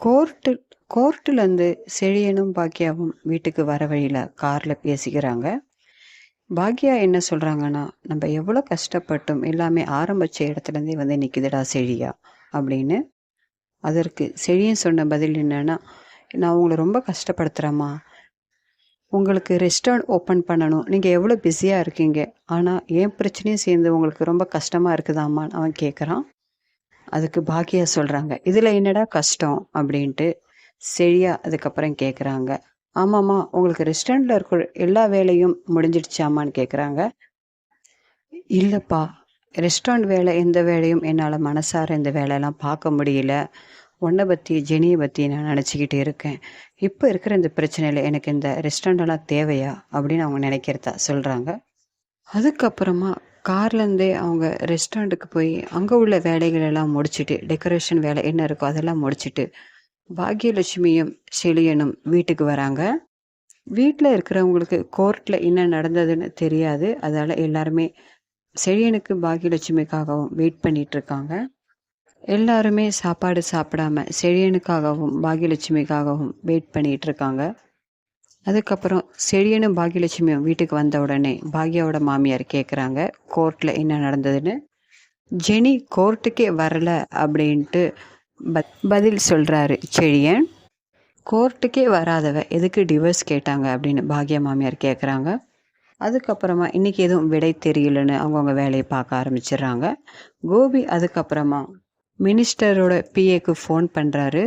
Court கோர்ட்டுலேருந்து செழியனும் பாக்கியாவும் வீட்டுக்கு வர வழியில் காரில் பேசிக்கிறாங்க. பாக்யா என்ன சொல்கிறாங்கன்னா, நம்ம எவ்வளோ கஷ்டப்பட்டும் எல்லாமே ஆரம்பித்த இடத்துலேருந்தே நிற்கிதுடா செழியா அப்படின்னு. அதற்கு செழியன் சொன்ன பதில் என்னன்னா, நான் உங்களை ரொம்ப கஷ்டப்படுத்துகிறேம்மா. உங்களுக்கு ரெஸ்டாரண்ட் ஓப்பன் பண்ணணும், நீங்கள் எவ்வளோ பிஸியாக இருக்கீங்க, ஆனால் என் பிரச்சனையும் சேர்ந்து உங்களுக்கு ரொம்ப கஷ்டமாக இருக்குதாம்மான்னு அவன் கேட்குறான். அதுக்கு பாக்கியா சொல்கிறாங்க, இதில் என்னடா கஷ்டம் அப்படின்ட்டு. செழியா அதுக்கப்புறம் கேட்குறாங்க, ஆமாம்மா உங்களுக்கு ரெஸ்டாரண்ட்டில் இருக்கிற எல்லா வேலையும் முடிஞ்சிடுச்சாமான்னு கேட்குறாங்க. இல்லைப்பா, ரெஸ்டாரண்ட் வேலை எந்த வேலையும் என்னால் மனசார இந்த வேலையெல்லாம் பார்க்க முடியல. உன்னை பற்றி ஜெனியை பற்றி நான் நினச்சிக்கிட்டு இருக்கேன். இப்போ இருக்கிற இந்த பிரச்சனையில் எனக்கு இந்த ரெஸ்டாரண்டெல்லாம் தேவையா அப்படின்னு அவங்க நினைக்கிறதா சொல்கிறாங்க. அதுக்கப்புறமா கார்லேருந்தே அவங்க ரெஸ்டாரண்ட்டுக்கு போய் அங்கே உள்ள வேலைகள் எல்லாம் முடிச்சுட்டு, டெக்கரேஷன் வேலை என்ன இருக்கோ அதெல்லாம் முடிச்சுட்டு பாக்யலட்சுமியும் செழியனும் வீட்டுக்கு வராங்க. வீட்டில் இருக்கிறவங்களுக்கு கோர்ட்டில் என்ன நடந்ததுன்னு தெரியாது. அதால் எல்லாருமே செழியனுக்கு பாக்யலட்சுமிக்காகவும் வெயிட் பண்ணிட்டு இருக்காங்க. எல்லாருமே சாப்பாடு சாப்பிடாம செழியனுக்காகவும் பாக்யலட்சுமிக்காகவும் வெயிட் பண்ணிட்டு இருக்காங்க. அதுக்கப்புறம் செழியனும் பாக்யலட்சுமியும் வீட்டுக்கு வந்த உடனே பாக்யாவோட மாமியார் கேட்குறாங்க, கோர்ட்டில் என்ன நடந்ததுன்னு. ஜெனி கோர்ட்டுக்கே வரல அப்படின்ட்டு பதில் சொல்கிறாரு செழியன். கோர்ட்டுக்கே வராதவ எதுக்கு டிவோர்ஸ் கேட்டாங்க அப்படின்னு பாக்யா மாமியார் கேட்குறாங்க. அதுக்கப்புறமா இன்றைக்கி எதுவும் விடை தெரியலன்னு அவங்கவுங்க வேலையை பார்க்க ஆரம்பிச்சிடுறாங்க. கோபி அதுக்கப்புறமா மினிஸ்டரோட பிஏக்கு ஃபோன் பண்ணுறாரு.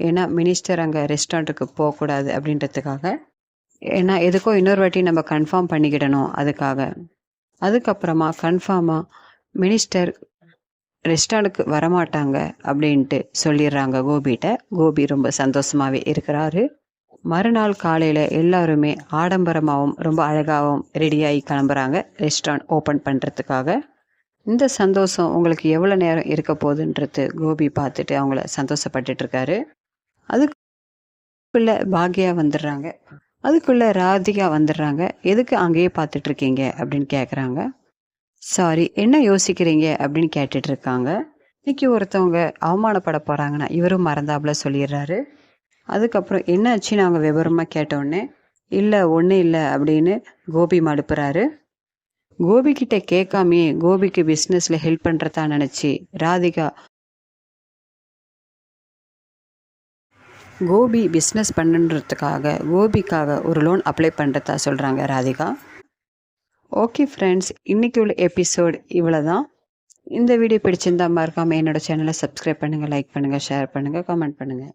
ஏன்னா மினிஸ்டர் அங்கே ரெஸ்டாரண்ட்டுக்கு போகக்கூடாது அப்படின்றதுக்காக, ஏன்னா எதுக்கோ இன்னொரு வாட்டி நம்ம கன்ஃபார்ம் பண்ணிக்கிடணும் அதுக்காக. அதுக்கப்புறமா கன்ஃபார்மாக மினிஸ்டர் ரெஸ்டாரண்ட்டுக்கு வரமாட்டாங்க அப்படின்ட்டு சொல்லிடுறாங்க கோபிகிட்ட. கோபி ரொம்ப சந்தோஷமாகவே இருக்கிறாரு. மறுநாள் காலையில் எல்லாருமே ஆடம்பரமாகவும் ரொம்ப அழகாகவும் ரெடியாகி கிளம்புறாங்க ரெஸ்டாரண்ட் ஓப்பன் பண்ணுறதுக்காக. இந்த சந்தோஷம் உங்களுக்கு எவ்வளோ நேரம் இருக்க போகுதுன்றது கோபி பார்த்துட்டு அவங்கள சந்தோஷப்பட்டுட்ருக்காரு. அதுக்குள்ளே பாக்யா வந்துடுறாங்க. அதுக்குள்ளே ராதிகா வந்துடுறாங்க. எதுக்கு அங்கேயே பார்த்துட்ருக்கீங்க அப்படின்னு கேட்குறாங்க. சாரி, என்ன யோசிக்கிறீங்க அப்படின்னு கேட்டுட்ருக்காங்க. இன்றைக்கி ஒருத்தவங்க அவமானப்பட போகிறாங்கன்னா இவரும் மறந்தாப்புல சொல்லிடுறாரு. அதுக்கப்புறம் என்னாச்சு நாங்கள் விவரமாக கேட்டோடனே, இல்லை ஒன்றும் இல்லை அப்படின்னு கோபி மடுப்புறாரு. கோபிக்கிட்ட கேட்காமையே கோபிக்கு பிஸ்னஸில் ஹெல்ப் பண்ணுறதா நினச்சி ராதிகா கோபி பிஸ்னஸ் பண்ணுன்றதுக்காக கோபிக்காக ஒரு லோன் அப்ளை பண்ணுறதா சொல்கிறாங்க ராதிகா. ஓகே ஃப்ரெண்ட்ஸ், இன்றைக்கி உள்ள எபிசோட் இவ்வளோ தான். இந்த வீடியோ பிடிச்சிருந்தா மறக்காமல் என்னோடய சேனலை சப்ஸ்கிரைப் பண்ணுங்கள், லைக் பண்ணுங்கள், ஷேர் பண்ணுங்கள், கமெண்ட் பண்ணுங்கள்.